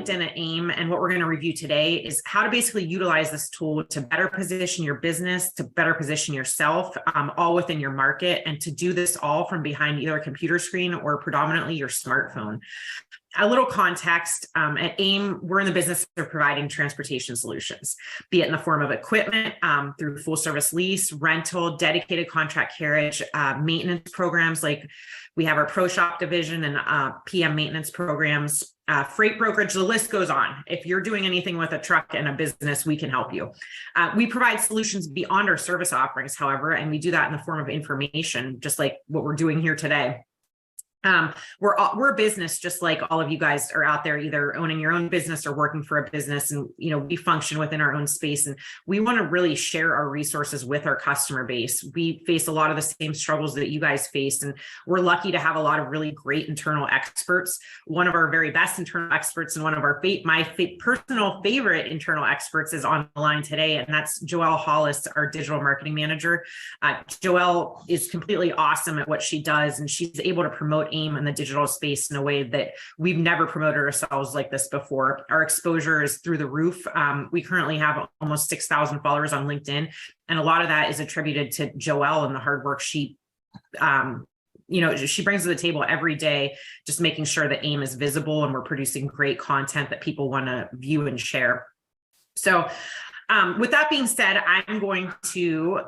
LinkedIn at AIM, and what we're going to review today is how to basically utilize this tool to better position your business, to better position yourself, all within your market, and to do this all from behind either a computer screen or predominantly your smartphone. A little context, at AIM, we're in the business of providing transportation solutions, be it in the form of equipment, through full service lease, rental, dedicated contract carriage, maintenance programs, like we have our Pro Shop division and PM maintenance programs, freight brokerage, the list goes on. If you're doing anything with a truck and a business, we can help you. We provide solutions beyond our service offerings, however, and we do that in the form of information, just like what we're doing here today. We're a business, just like all of you guys are out there, either owning your own business or working for a business. And, we function within our own space, and we want to really share our resources with our customer base. We face a lot of the same struggles that you guys face, and we're lucky to have a lot of really great internal experts. One of our very best internal experts and one of our personal favorite internal experts is on the line today, and that's Joelle Hollis, our digital marketing manager. Joelle is completely awesome at what she does, and she's able to promote AIM in the digital space in a way that we've never promoted ourselves like this before. Our exposure is through the roof. We currently have almost 6,000 followers on LinkedIn, and a lot of that is attributed to Joelle and the hard work she brings to the table every day, just making sure that AIM is visible and we're producing great content that people want to view and share. So with that being said, I'm going to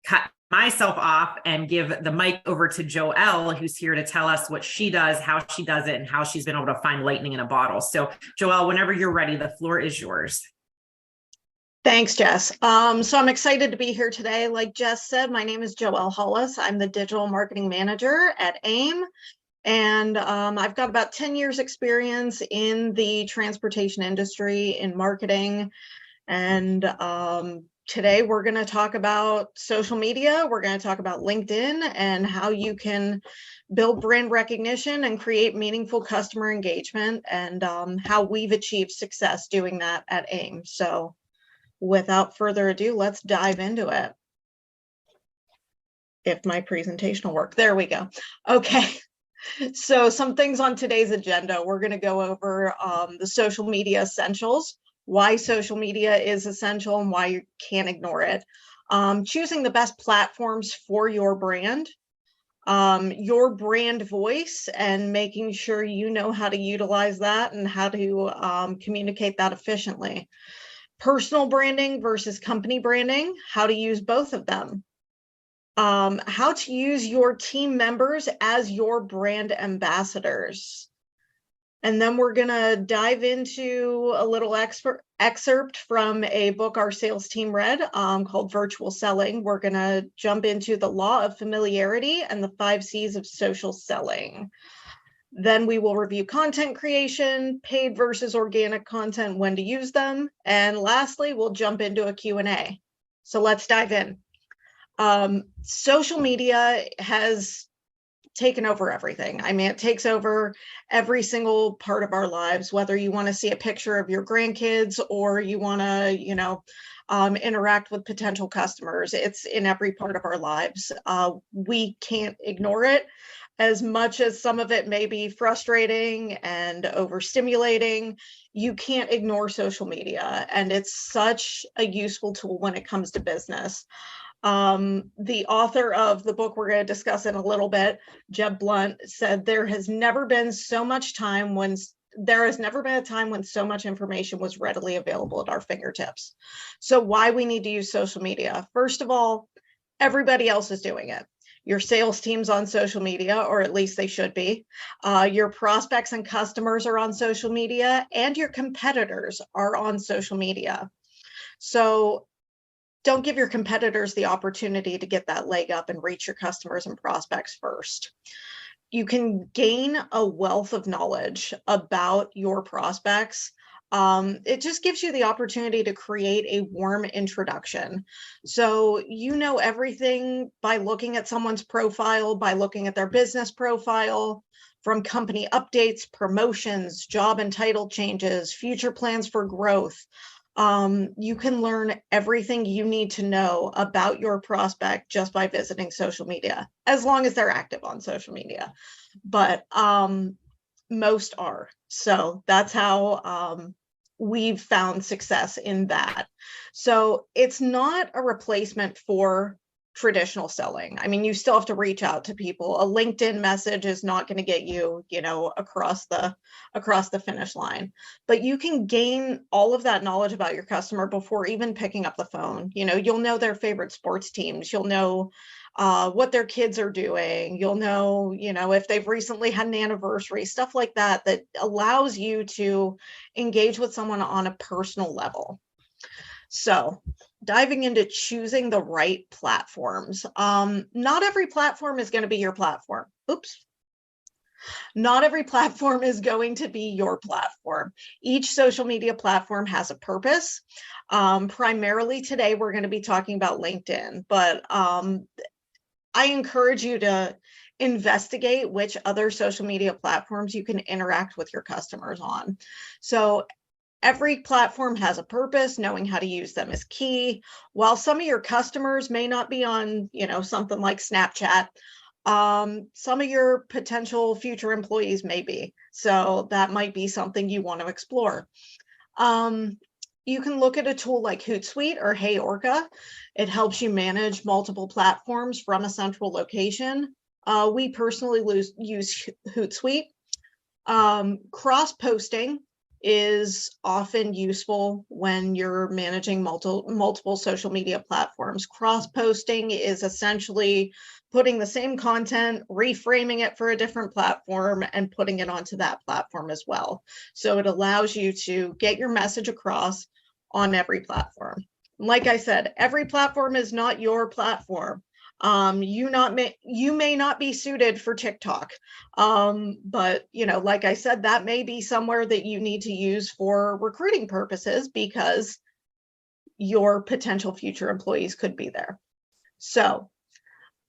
cut myself off and give the mic over to Joelle, who's here to tell us what she does, how she does it, and how she's been able to find lightning in a bottle. So Joelle, whenever you're ready, the floor is yours. Thanks, Jess. So I'm excited to be here today. Like Jess said, my name is Joelle Hollis. I'm the digital marketing manager at AIM. And I've got about 10 years experience in the transportation industry in marketing. And today we're going to talk about social media. We're going to talk about LinkedIn and how you can build brand recognition and create meaningful customer engagement, and how we've achieved success doing that at AIM. So without further ado, let's dive into it. If my presentation will work. There we go. Okay. So some things on today's agenda. We're going to go over the social media essentials, why social media is essential and why you can't ignore it. Choosing the best platforms for your brand voice, and making sure you know how to utilize that and how to communicate that efficiently. Personal branding versus company branding, how to use both of them. How to use your team members as your brand ambassadors. And then we're going to dive into a little excerpt from a book our sales team read called Virtual Selling. We're going to jump into the law of familiarity and the 5 C's of social selling. Then we will review content creation, paid versus organic content, when to use them. And lastly, we'll jump into a Q&A. So let's dive in. Social media has taken over everything. I mean, it takes over every single part of our lives, whether you want to see a picture of your grandkids or you want to, interact with potential customers. It's in every part of our lives. We can't ignore it. As much as some of it may be frustrating and overstimulating, you can't ignore social media. And it's such a useful tool when it comes to business. The author of the book we're going to discuss in a little bit, Jeb Blunt, said there has never been a time when so much information was readily available at our fingertips. So why we need to use social media? First of all, everybody else is doing it. Your sales team's on social media, or at least they should be. Your prospects and customers are on social media, and your competitors are on social media. So don't give your competitors the opportunity to get that leg up and reach your customers and prospects first. You can gain a wealth of knowledge about your prospects. It just gives you the opportunity to create a warm introduction. So you know everything by looking at someone's profile, by looking at their business profile, from company updates, promotions, job and title changes, future plans for growth. You can learn everything you need to know about your prospect just by visiting social media, as long as they're active on social media. But most are. So that's how we've found success in that. So it's not a replacement for traditional selling. I mean, you still have to reach out to people. A LinkedIn message is not going to get you, across the finish line. But you can gain all of that knowledge about your customer before even picking up the phone. You'll know their favorite sports teams. You'll know what their kids are doing. You'll know, if they've recently had an anniversary, stuff like that, that allows you to engage with someone on a personal level. So diving into choosing the right platforms. Not every platform is going to be your platform. Oops. Not every platform is going to be your platform. Each social media platform has a purpose. Primarily today, we're going to be talking about LinkedIn, but I encourage you to investigate which other social media platforms you can interact with your customers on. So every platform has a purpose. Knowing how to use them is key. While some of your customers may not be on, something like Snapchat, some of your potential future employees may be. So that might be something you want to explore. You can look at a tool like Hootsuite or HeyOrca. It helps you manage multiple platforms from a central location. We personally use Hootsuite. Cross-posting is often useful when you're managing multiple social media platforms. Cross-posting is essentially putting the same content, reframing it for a different platform, and putting it onto that platform as well. So it allows you to get your message across on every platform. Like I said, every platform is not your platform. You may not be suited for TikTok, but like I said, that may be somewhere that you need to use for recruiting purposes because your potential future employees could be there. So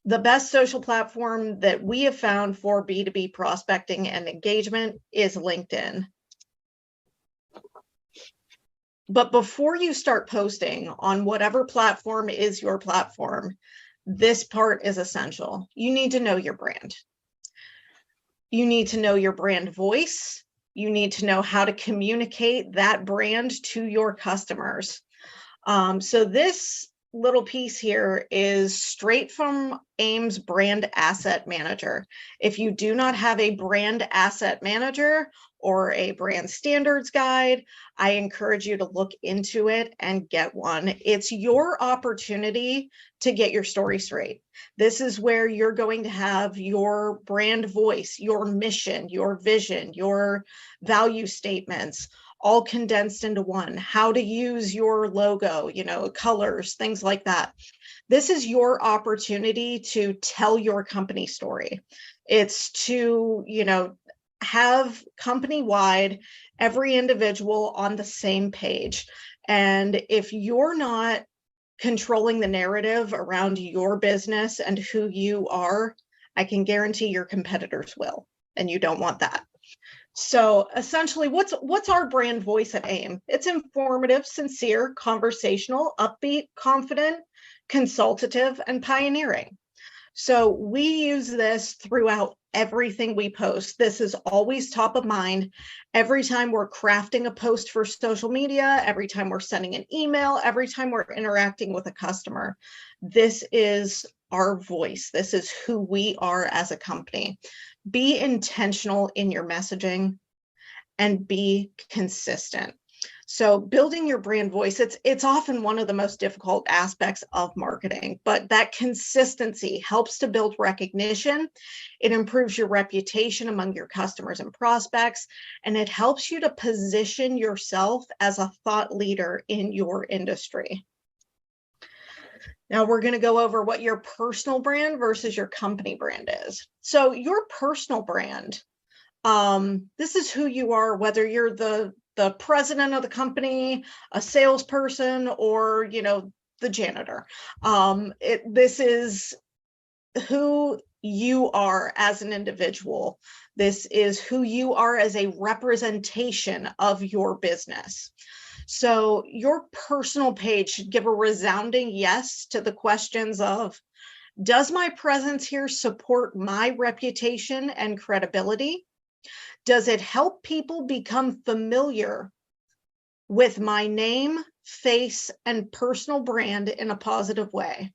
the best social platform that we have found for B2B prospecting and engagement is LinkedIn. But before you start posting on whatever platform is your platform, this part is essential. You need to know your brand. You need to know your brand voice. You need to know how to communicate that brand to your customers. So this little piece here is straight from AIM's Brand Asset Manager. If you do not have a brand asset manager or a brand standards guide, I encourage you to look into it and get one. It's your opportunity to get your story straight. This is where you're going to have your brand voice, your mission, your vision, your value statements, all condensed into one. How to use your logo, colors, things like that. This is your opportunity to tell your company story. It's to, have company-wide every individual on the same page. And if you're not controlling the narrative around your business and who you are, I can guarantee your competitors will, and you don't want that. So essentially, what's our brand voice at AIM? It's informative, sincere, conversational, upbeat, confident, consultative, and pioneering. So we use this throughout everything we post. This is always top of mind. Every time we're crafting a post for social media, every time we're sending an email, every time we're interacting with a customer, this is our voice. This is who we are as a company. Be intentional in your messaging and be consistent. So building your brand voice, it's often one of the most difficult aspects of marketing, but that consistency helps to build recognition. It improves your reputation among your customers and prospects, and it helps you to position yourself as a thought leader in your industry. Now we're going to go over what your personal brand versus your company brand is. So your personal brand, this is who you are, whether you're the president of the company, a salesperson, or, the janitor. This is who you are as an individual. This is who you are as a representation of your business. So your personal page should give a resounding yes to the questions of, does my presence here support my reputation and credibility? Does it help people become familiar with my name, face, and personal brand in a positive way?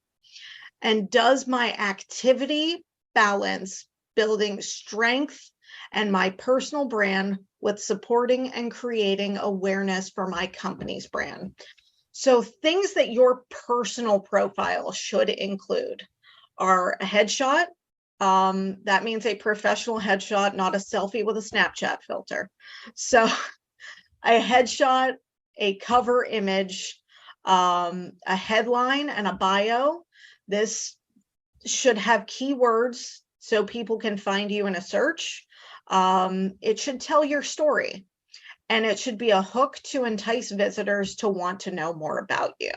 And does my activity balance building strength and my personal brand with supporting and creating awareness for my company's brand? So things that your personal profile should include are a headshot. That means a professional headshot, not a selfie with a Snapchat filter. So a headshot, a cover image, a headline, and a bio. This should have keywords so people can find you in a search. It should tell your story, and it should be a hook to entice visitors to want to know more about you.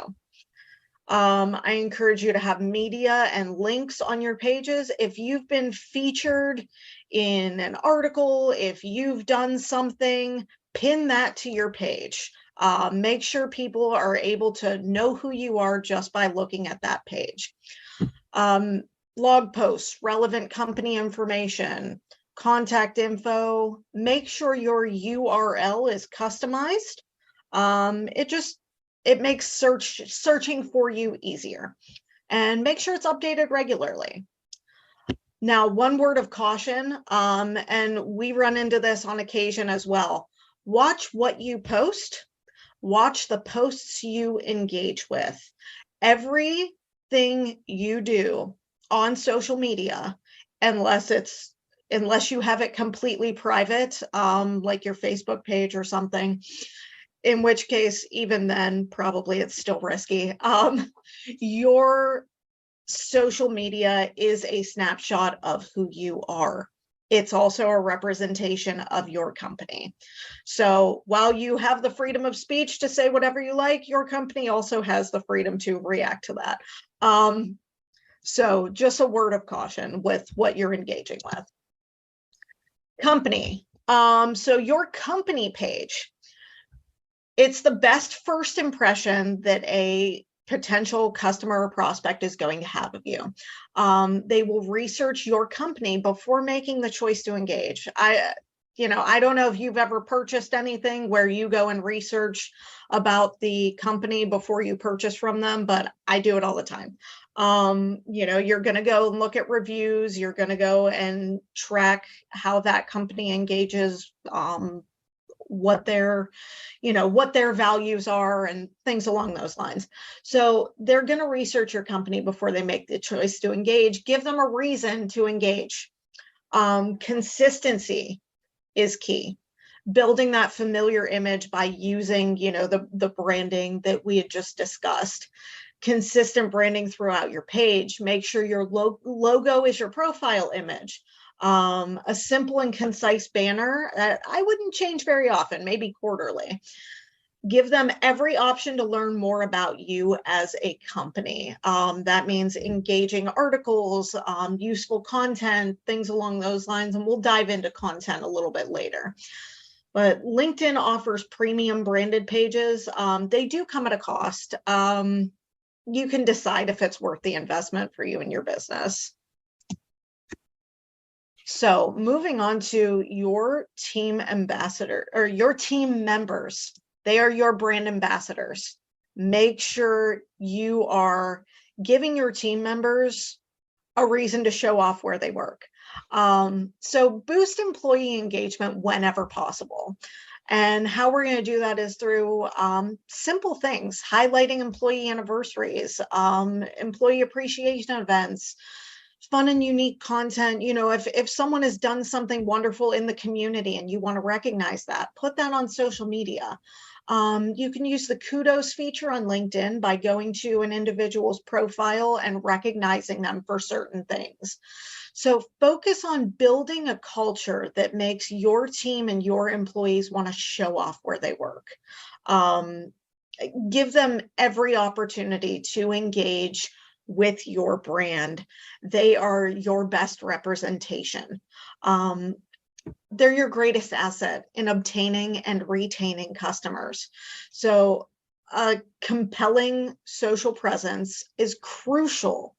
I encourage you to have media and links on your pages. If you've been featured in an article, if you've done something, pin that to your page. Make sure people are able to know who you are just by looking at that page. Blog posts, relevant company information, contact info. Make sure your URL is customized. It makes searching for you easier, and make sure it's updated regularly. Now, one word of caution, and we run into this on occasion as well. Watch what you post. Watch the posts you engage with. Everything you do on social media, unless you have it completely private, like your Facebook page or something, in which case, even then, probably it's still risky. Your social media is a snapshot of who you are. It's also a representation of your company. So while you have the freedom of speech to say whatever you like, your company also has the freedom to react to that. So just a word of caution with what you're engaging with. Company. So your company page, it's the best first impression that a potential customer or prospect is going to have of you. They will research your company before making the choice to engage. I don't know if you've ever purchased anything where you go and research about the company before you purchase from them, but I do it all the time. You're going to go and look at reviews. You're going to go and track how that company engages, what their values are and things along those lines. So they're going to research your company before they make the choice to engage. Give them a reason to engage. Consistency is key. Building that familiar image by using, the branding that we had just discussed. Consistent branding throughout your page. Make sure your logo is your profile image. A simple and concise banner that I wouldn't change very often, maybe quarterly. Give them every option to learn more about you as a company. That means engaging articles, useful content, things along those lines, and we'll dive into content a little bit later. But LinkedIn offers premium branded pages. They do come at a cost. You can decide if it's worth the investment for you and your business. So moving on to your team ambassador or your team members, they are your brand ambassadors. Make sure you are giving your team members a reason to show off where they work. So boost employee engagement whenever possible. And how we're going to do that is through simple things, highlighting employee anniversaries, employee appreciation events, fun and unique content. If someone has done something wonderful in the community and you want to recognize that, put that on social media. You can use the kudos feature on LinkedIn by going to an individual's profile and recognizing them for certain things. So focus on building a culture that makes your team and your employees want to show off where they work. Give them every opportunity to engage with your brand. They are your best representation. They're your greatest asset in obtaining and retaining customers. So a compelling social presence is crucial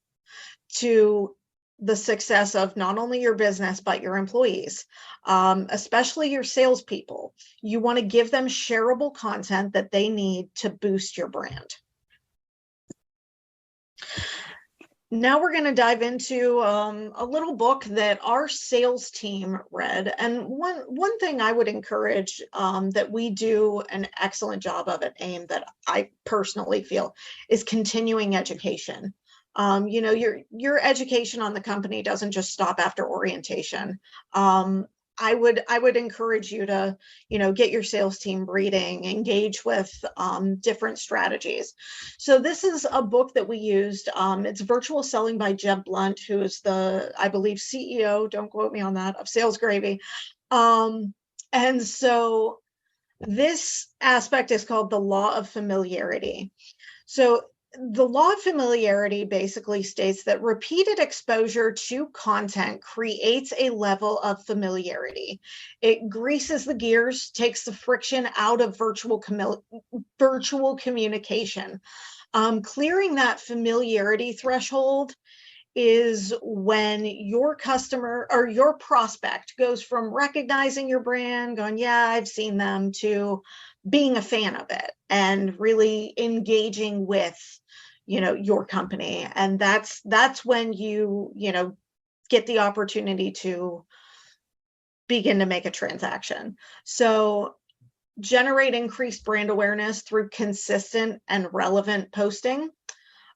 to the success of not only your business, but your employees, especially your salespeople. You want to give them shareable content that they need to boost your brand. Now we're going to dive into a little book that our sales team read. And one thing I would encourage that we do an excellent job of at AIM, that I personally feel, is continuing education. You know, your education on the company doesn't just stop after orientation. I would encourage you to, you know, get your sales team reading, engage with different strategies. So this is a book that we used. It's Virtual Selling by Jeb Blunt, who is the, I believe, CEO, don't quote me on that, of Sales Gravy. And so this aspect is called the law of familiarity. So the law of familiarity basically states that repeated exposure to content creates a level of familiarity. It greases the gears, takes the friction out of virtual communication. Clearing that familiarity threshold is when your customer or your prospect goes from recognizing your brand, going, yeah, I've seen them, to being a fan of it and really engaging with, you know, your company. And that's when you know, get the opportunity to begin to make a transaction. So generate increased brand awareness through consistent and relevant posting.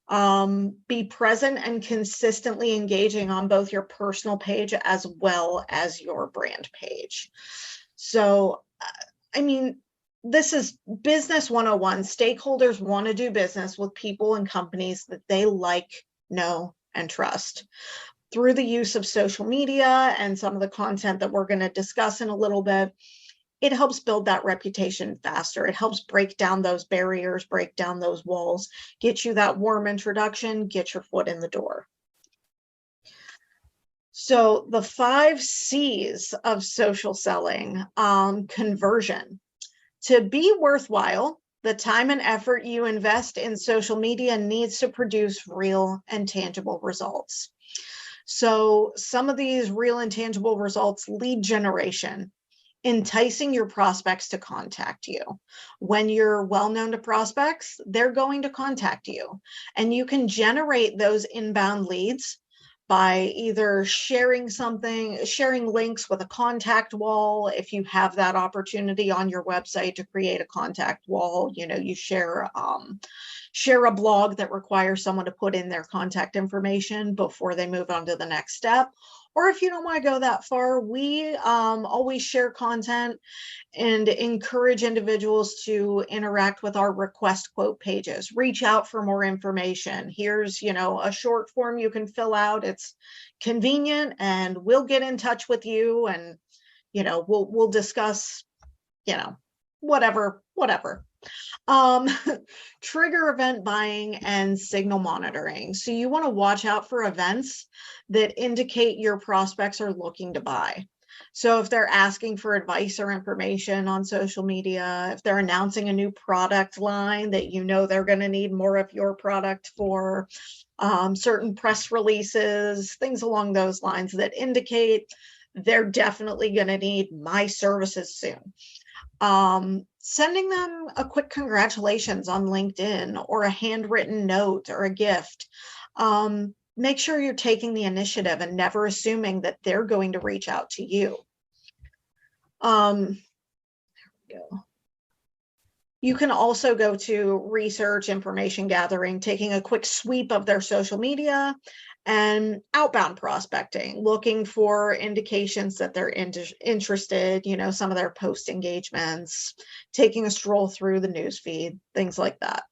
Be present and consistently engaging on both your personal page as well as your brand page. So, I mean, this is business 101. Stakeholders want to do business with people and companies that they like, know, and trust. Through the use of social media and some of the content that we're going to discuss in a little bit, it helps build that reputation faster. It helps break down those barriers, break down those walls, get you that warm introduction, get your foot in the door. So the 5 C's of social selling: conversion. To be worthwhile, the time and effort you invest in social media needs to produce real and tangible results. So some of these real and tangible results: lead generation, enticing your prospects to contact you. When you're well known to prospects, they're going to contact you. And you can generate those inbound leads by either sharing links with a contact wall. If you have that opportunity on your website to create a contact wall, you know, you share a blog that requires someone to put in their contact information before they move on to the next step. Or if you don't want to go that far, we always share content and encourage individuals to interact with our request quote pages. Reach out for more information. Here's, you know, a short form you can fill out. It's convenient, and we'll get in touch with you, and, you know, we'll discuss, you know, whatever. Trigger event buying and signal monitoring. So you want to watch out for events that indicate your prospects are looking to buy. So if they're asking for advice or information on social media, if they're announcing a new product line that you know they're going to need more of your product for, certain press releases, things along those lines that indicate they're definitely going to need my services soon. Sending them a quick congratulations on LinkedIn, or a handwritten note, or a gift. Make sure you're taking the initiative and never assuming that they're going to reach out to you. There we go. You can also go to research, information gathering, taking a quick sweep of their social media, and outbound prospecting, looking for indications that they're interested, you know, some of their post engagements, taking a stroll through the newsfeed, things like that.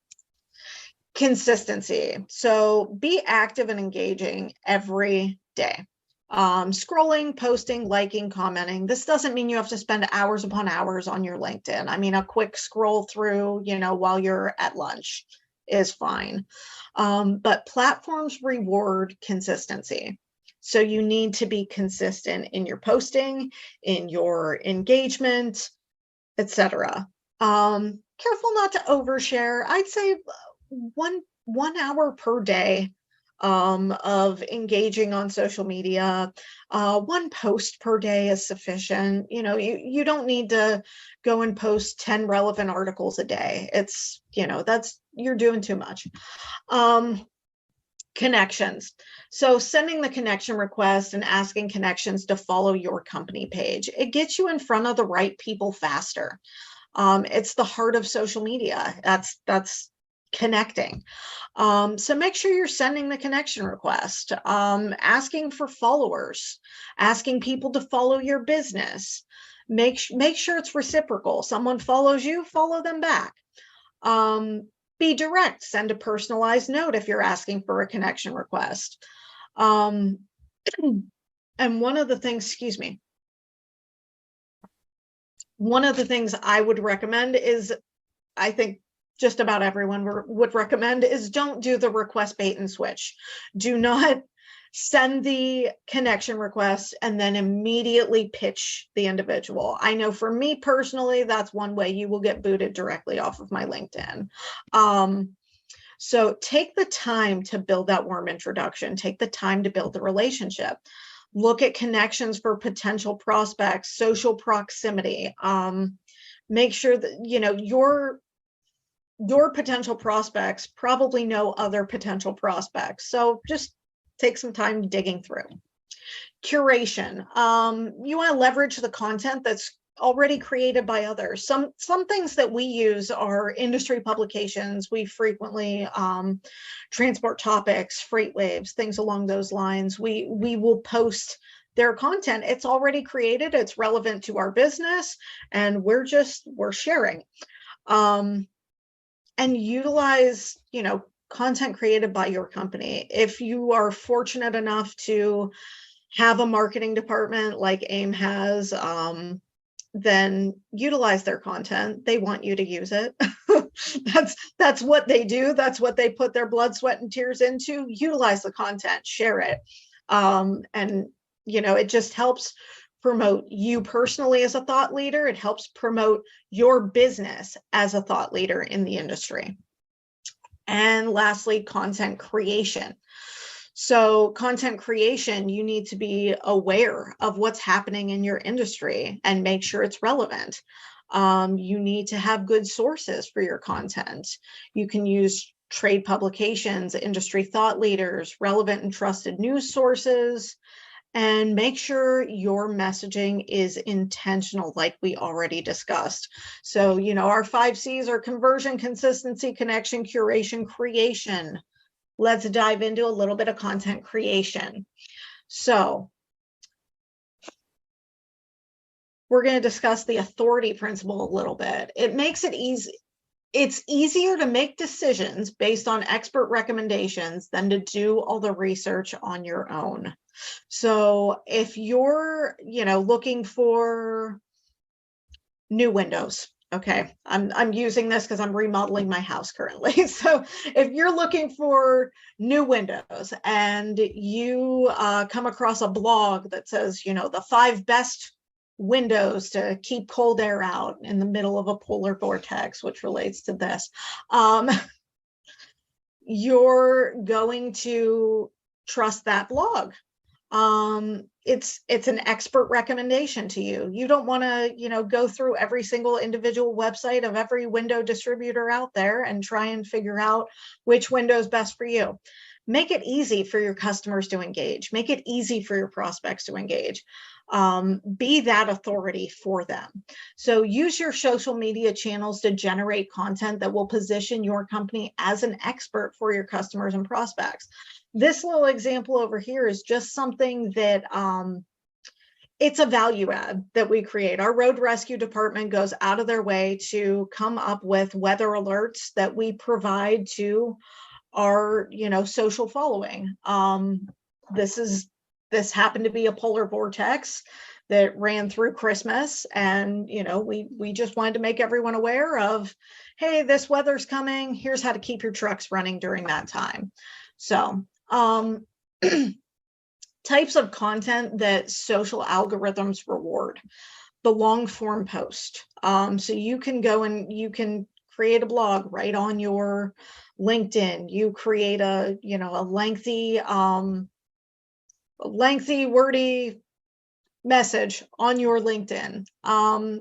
Consistency. So be active and engaging every day. Scrolling, posting, liking, commenting. This doesn't mean you have to spend hours upon hours on your LinkedIn. I mean, a quick scroll through, you know, while you're at lunch is fine. But platforms reward consistency. So you need to be consistent in your posting, in your engagement, etc. Careful not to overshare. I'd say one hour per day of engaging on social media. One post per day is sufficient. You don't need to go and post 10 relevant articles a day. It's, you're doing too much. Connections. So sending the connection request and asking connections to follow your company page, it gets you in front of the right people faster. It's the heart of social media. That's connecting. So make sure you're sending the connection request, asking for followers, asking people to follow your business. Make sure it's reciprocal. Someone follows you, follow them back. Be direct, send a personalized note if you're asking for a connection request. And one of the things I would recommend is, I think just about everyone would recommend, is don't do the request bait and switch. Do not send the connection request and then immediately pitch the individual. I know for me personally, that's one way you will get booted directly off of my LinkedIn. So take the time to build that warm introduction. Take the time to build the relationship. Look at connections for potential prospects, social proximity. Make sure that, your potential prospects probably know other potential prospects. So just take some time digging through. Curation. You want to leverage the content that's already created by others. Some things that we use are industry publications. We frequently transport topics, freight waves, things along those lines. We will post their content. It's already created. It's relevant to our business, and we're sharing. And utilize, content created by your company. If you are fortunate enough to have a marketing department like AIM has, then utilize their content. They want you to use it. That's what they do. That's what they put their blood, sweat, and tears into. Utilize the content, share it. And it just helps promote you personally as a thought leader. It helps promote your business as a thought leader in the industry. And lastly, content creation. So content creation, you need to be aware of what's happening in your industry and make sure it's relevant. You need to have good sources for your content. You can use trade publications, industry thought leaders, relevant and trusted news sources, and make sure your messaging is intentional, like we already discussed. So, our 5 C's are conversion, consistency, connection, curation, creation. Let's dive into a little bit of content creation. So we're going to discuss the authority principle a little bit. It makes it easy. It's easier to make decisions based on expert recommendations than to do all the research on your own. So if you're, looking for new windows, okay, I'm using this because I'm remodeling my house currently. So if you're looking for new windows and you come across a blog that says, the 5 best windows to keep cold air out in the middle of a polar vortex, which relates to this, you're going to trust that blog. It's an expert recommendation to you. You don't want to, go through every single individual website of every window distributor out there and try and figure out which window is best for you. Make it easy for your customers to engage. Make it easy for your prospects to engage. Be that authority for them. So use your social media channels to generate content that will position your company as an expert for your customers and prospects. This little example over here is just something that it's a value add that we create. Our road rescue department goes out of their way to come up with weather alerts that we provide to our, social following. This happened to be a polar vortex that ran through Christmas, and we just wanted to make everyone aware of, hey, this weather's coming. Here's how to keep your trucks running during that time. So types of content that social algorithms reward: the long form post. So you can go and you can create a blog right on your LinkedIn. You create a, a lengthy, wordy message on your LinkedIn.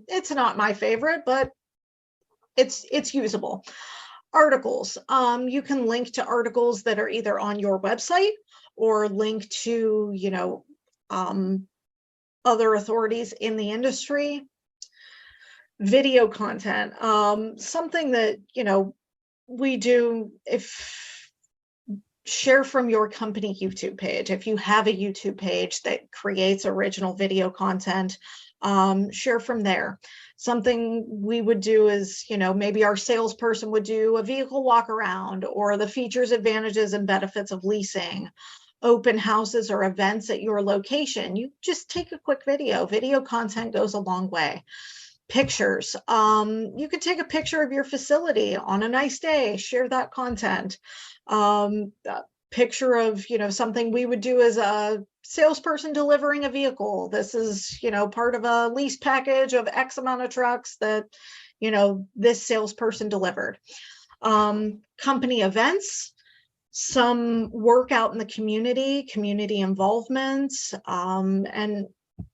It's not my favorite, but it's usable. Articles. You can link to articles that are either on your website or link to, other authorities in the industry. Video content. Something that, we do, share from your company YouTube page. If you have a YouTube page that creates original video content, share from there. Something we would do is, maybe our salesperson would do a vehicle walk around, or the features, advantages, and benefits of leasing, open houses or events at your location. You just take a quick video. Video content goes a long way. Pictures. You could take a picture of your facility on a nice day, share that content. A picture of, something we would do as a salesperson delivering a vehicle. This is, part of a lease package of X amount of trucks that, this salesperson delivered. Company events, some work out in the community involvement, and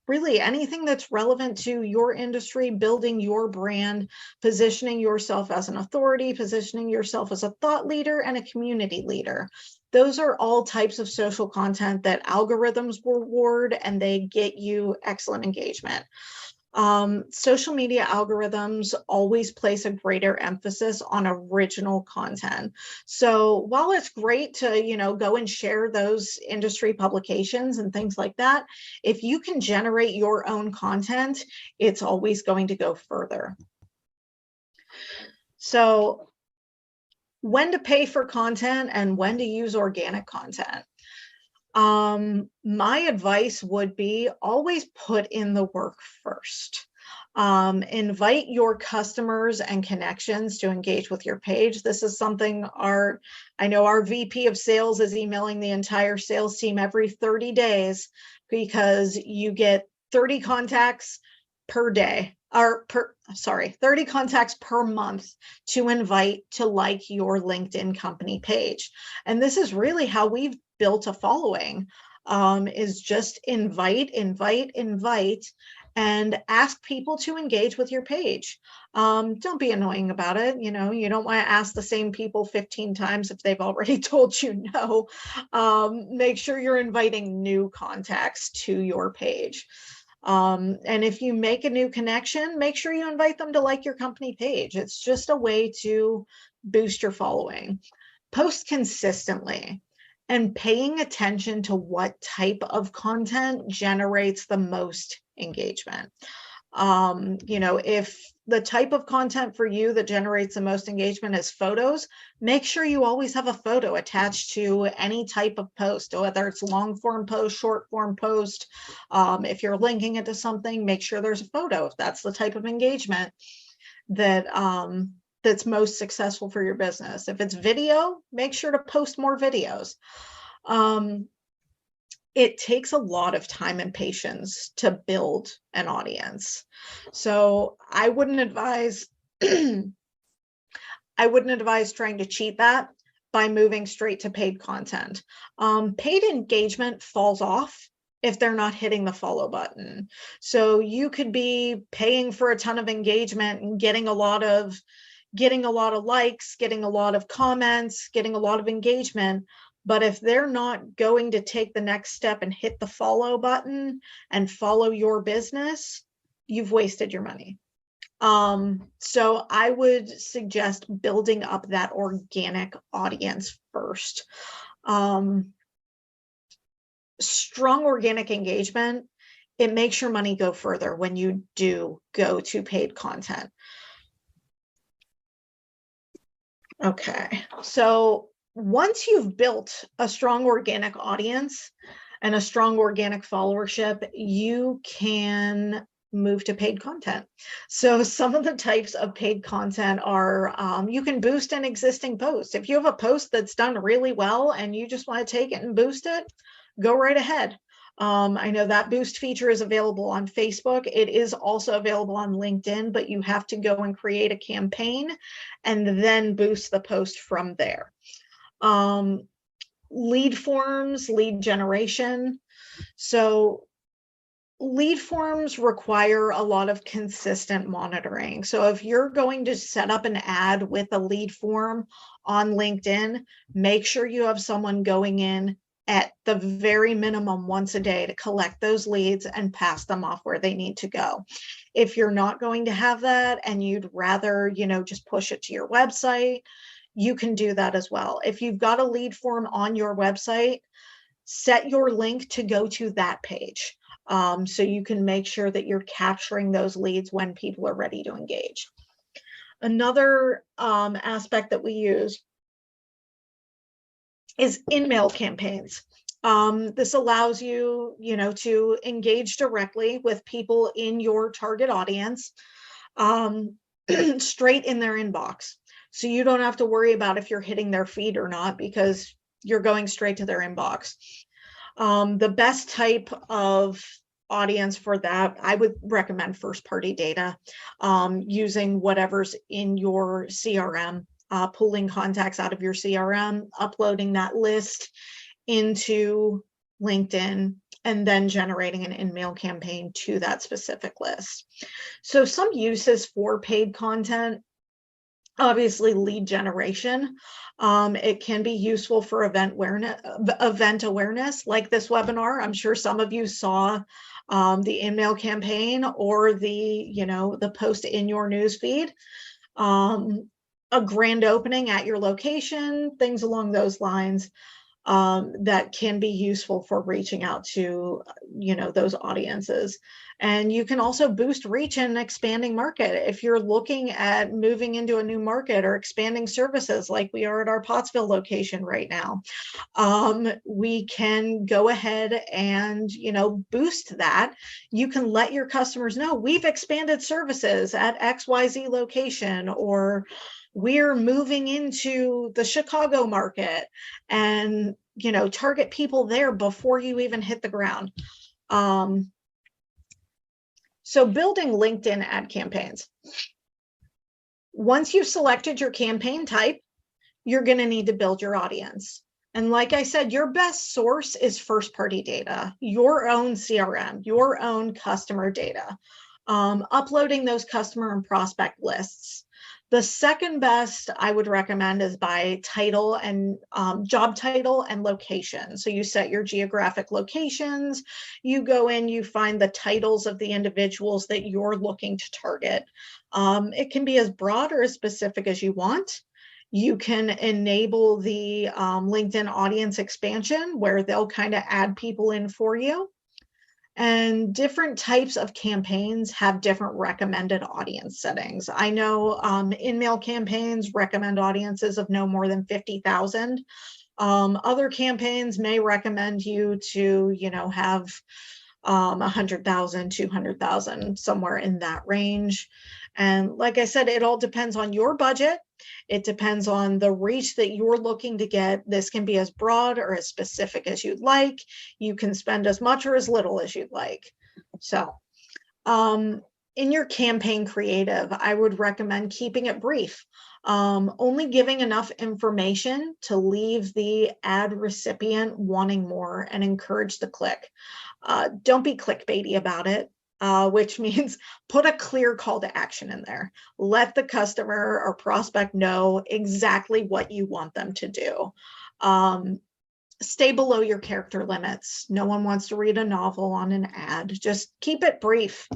really anything that's relevant to your industry, building your brand, positioning yourself as an authority, positioning yourself as a thought leader and a community leader. Those are all types of social content that algorithms reward, and they get you excellent engagement. Social media algorithms always place a greater emphasis on original content. So while it's great to, go and share those industry publications and things like that, if you can generate your own content, it's always going to go further. So when to pay for content and when to use organic content. My advice would be always put in the work first. Invite your customers and connections to engage with your page. This is something I know our VP of sales is emailing the entire sales team every 30 days because you get 30 contacts per day, 30 contacts per month to invite to like your LinkedIn company page. And this is really how we've built a following, is just invite, and ask people to engage with your page. Don't be annoying about it. You don't want to ask the same people 15 times if they've already told you no. Make sure you're inviting new contacts to your page. And if you make a new connection, make sure you invite them to like your company page. It's just a way to boost your following. Post consistently and paying attention to what type of content generates the most engagement. If the type of content for you that generates the most engagement is photos, make sure you always have a photo attached to any type of post, whether it's long form post, short form post. If you're linking it to something, make sure there's a photo if that's the type of engagement that's most successful for your business. If it's video, make sure to post more videos. It takes a lot of time and patience to build an audience. So I wouldn't advise trying to cheat that by moving straight to paid content. Paid engagement falls off if they're not hitting the follow button. So you could be paying for a ton of engagement and getting a lot of likes, getting a lot of comments, getting a lot of engagement. But if they're not going to take the next step and hit the follow button and follow your business, you've wasted your money. So I would suggest building up that organic audience first. Strong organic engagement, it makes your money go further when you do go to paid content. Okay, so once you've built a strong organic audience and a strong organic followership, you can move to paid content. So some of the types of paid content are, you can boost an existing post. If you have a post that's done really well and you just want to take it and boost it, go right ahead. I know that boost feature is available on Facebook. It is also available on LinkedIn, but you have to go and create a campaign and then boost the post from there. Lead forms, lead generation. So lead forms require a lot of consistent monitoring. So if you're going to set up an ad with a lead form on LinkedIn, make sure you have someone going in at the very minimum once a day to collect those leads and pass them off where they need to go. If you're not going to have that and you'd rather, just push it to your website, you can do that as well. If you've got a lead form on your website, set your link to go to that page. So you can make sure that you're capturing those leads when people are ready to engage. Another aspect that we use is in-mail campaigns. This allows you, to engage directly with people in your target audience, straight in their inbox. So you don't have to worry about if you're hitting their feed or not, because you're going straight to their inbox. The best type of audience for that, I would recommend first-party data, using whatever's in your CRM, pulling contacts out of your CRM, uploading that list into LinkedIn, and then generating an in-mail campaign to that specific list. So some uses for paid content: obviously, lead generation. It can be useful for event awareness, like this webinar. I'm sure some of you saw the in-mail campaign or the post in your newsfeed. A grand opening at your location, things along those lines, that can be useful for reaching out to, those audiences. And you can also boost reach in an expanding market. If you're looking at moving into a new market or expanding services like we are at our Pottsville location right now, we can go ahead and, boost that. You can let your customers know we've expanded services at XYZ location, or we're moving into the Chicago market, and, target people there before you even hit the ground. So building LinkedIn ad campaigns. Once you've selected your campaign type, you're going to need to build your audience. And like I said, your best source is first-party data, your own CRM, your own customer data, uploading those customer and prospect lists. The second best I would recommend is by title and job title and location. So you set your geographic locations, you go in, you find the titles of the individuals that you're looking to target. It can be as broad or as specific as you want. You can enable the LinkedIn audience expansion, where they'll kind of add people in for you. And different types of campaigns have different recommended audience settings. I know in-mail campaigns recommend audiences of no more than 50,000. Other campaigns may recommend you to, have 100,000, 200,000, somewhere in that range. And like I said, it all depends on your budget. It depends on the reach that you're looking to get. This can be as broad or as specific as you'd like. You can spend as much or as little as you'd like. So in your campaign creative, I would recommend keeping it brief, only giving enough information to leave the ad recipient wanting more and encourage the click. Don't be clickbaity about it, which means put a clear call to action in there. Let the customer or prospect know exactly what you want them to do. Stay below your character limits. No one wants to read a novel on an ad. Just keep it brief.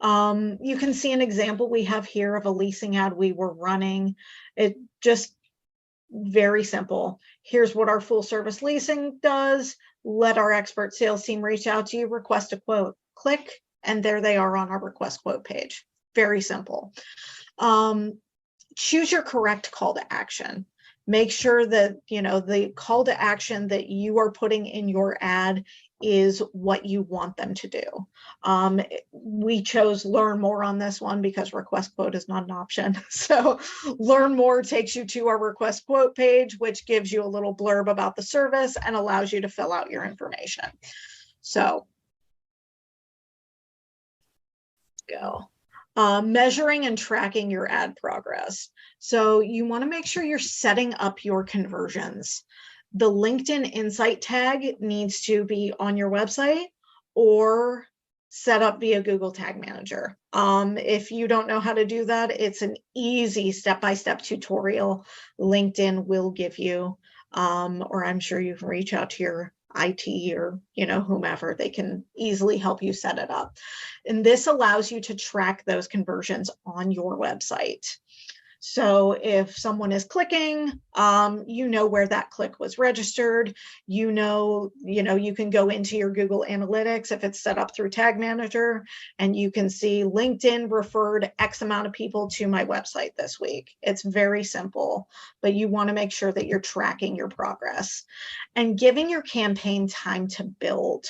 You can see an example we have here of a leasing ad we were running. It just very simple. Here's what our full service leasing does. Let our expert sales team reach out to you, request a quote, click, and there they are on our request quote page. Very simple. Choose your correct call to action. Make sure that, the call to action that you are putting in your ad is what you want them to do. We chose learn more on this one because request quote is not an option. So learn more takes you to our request quote page, which gives you a little blurb about the service and allows you to fill out your information. So go. Measuring and tracking your ad progress. So you want to make sure you're setting up your conversions. The LinkedIn Insight tag needs to be on your website or set up via Google Tag Manager. If you don't know how to do that, it's an easy step-by-step tutorial LinkedIn will give you, or I'm sure you can reach out to your IT or whomever. They can easily help you set it up. And this allows you to track those conversions on your website. So if someone is clicking, where that click was registered, you can go into your Google Analytics if it's set up through Tag Manager, and you can see LinkedIn referred X amount of people to my website this week. It's very simple, but you want to make sure that you're tracking your progress and giving your campaign time to build.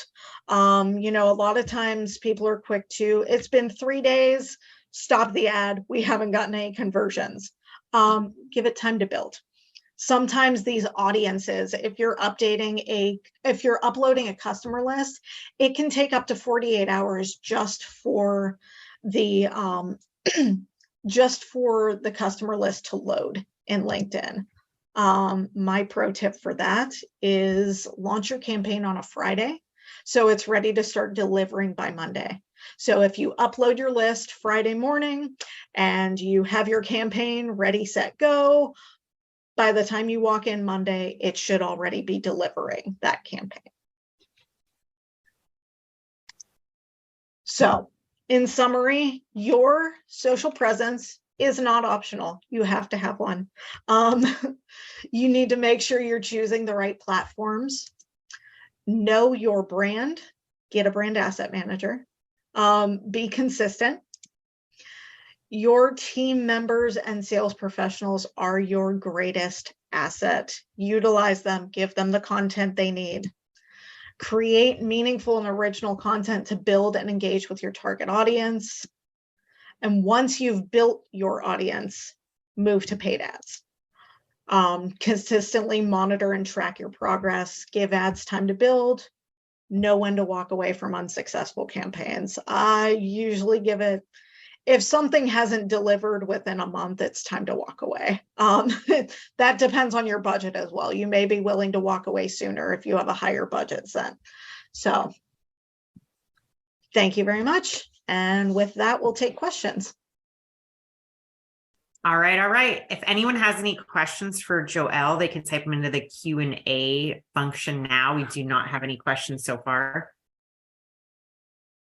A lot of times people are quick to, it's been 3 days, stop the ad, we haven't gotten any conversions. Give it time to build. Sometimes these audiences, if you're uploading a customer list, it can take up to 48 hours just for the customer list to load in LinkedIn. My pro tip for that is launch your campaign on a Friday, so it's ready to start delivering by Monday. So if you upload your list Friday morning and you have your campaign ready, set, go, by the time you walk in Monday, it should already be delivering that campaign. So in summary, your social presence is not optional. You have to have one. You need to make sure you're choosing the right platforms. Know your brand. Get a brand asset manager. Be consistent. Your team members and sales professionals are your greatest asset. Utilize them. Give them the content they need. Create meaningful and original content to build and engage with your target audience. And once you've built your audience, move to paid ads. Consistently monitor and track your progress. Give ads time to build. Know when to walk away from unsuccessful campaigns. I usually give it, if something hasn't delivered within a month, it's time to walk away. That depends on your budget as well. You may be willing to walk away sooner if you have a higher budget set. So thank you very much. And with that, we'll take questions. All right. If anyone has any questions for Joelle, they can type them into the Q&A function now. We do not have any questions so far.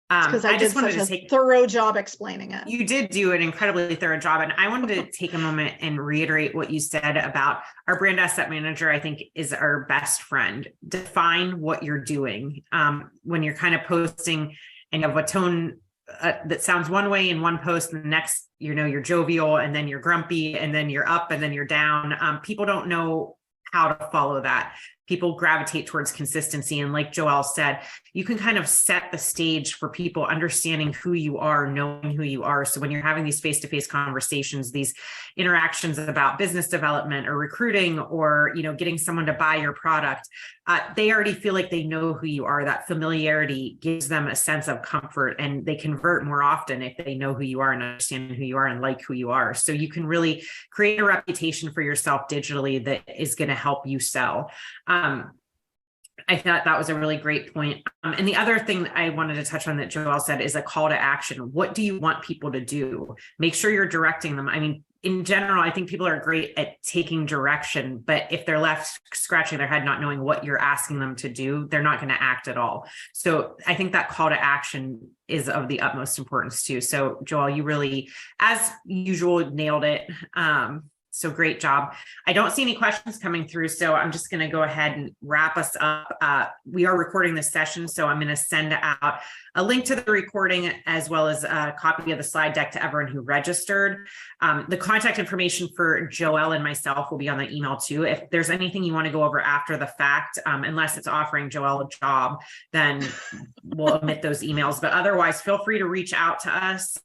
Because I just wanted to take a thorough job explaining it. You did do an incredibly thorough job. And I wanted to take a moment and reiterate what you said about our brand asset manager, I think is our best friend. Define what you're doing. When you're kind of posting and you have a tone that sounds one way in one post, and the next, you're jovial, and then you're grumpy, and then you're up, and then you're down. People don't know how to follow that. People gravitate towards consistency. And like Joelle said, you can kind of set the stage for people understanding who you are, knowing who you are. So when you're having these face-to-face conversations, these interactions about business development or recruiting or, getting someone to buy your product, they already feel like they know who you are. That familiarity gives them a sense of comfort, and they convert more often if they know who you are and understand who you are and like who you are. So you can really create a reputation for yourself digitally that is going to help you sell. I thought that was a really great point. And the other thing I wanted to touch on that Joelle said is a call to action. What do you want people to do? Make sure you're directing them. I mean, in general, I think people are great at taking direction, but if they're left scratching their head, not knowing what you're asking them to do, they're not going to act at all. So I think that call to action is of the utmost importance too. So Joelle, you really, as usual, nailed it. So great job. I don't see any questions coming through, so I'm just going to go ahead and wrap us up. We are recording this session, so I'm going to send out a link to the recording as well as a copy of the slide deck to everyone who registered. The contact information for Joelle and myself will be on the email too. If there's anything you want to go over after the fact, unless it's offering Joelle a job, then we'll omit those emails. But otherwise, feel free to reach out to us.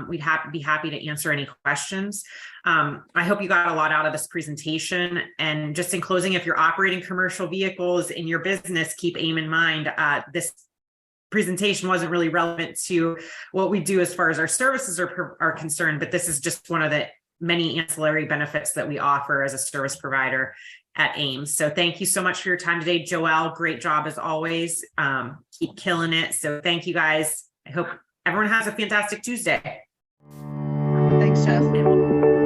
We'd be happy to answer any questions. I hope you got a lot out of this presentation. And just in closing, if you're operating commercial vehicles in your business, keep AIM in mind. This presentation wasn't really relevant to what we do as far as our services are concerned, but this is just one of the many ancillary benefits that we offer as a service provider at Ames. So thank you so much for your time today, Joelle. Great job as always. Keep killing it. So thank you guys. I hope everyone has a fantastic Tuesday. Thanks, Jeff.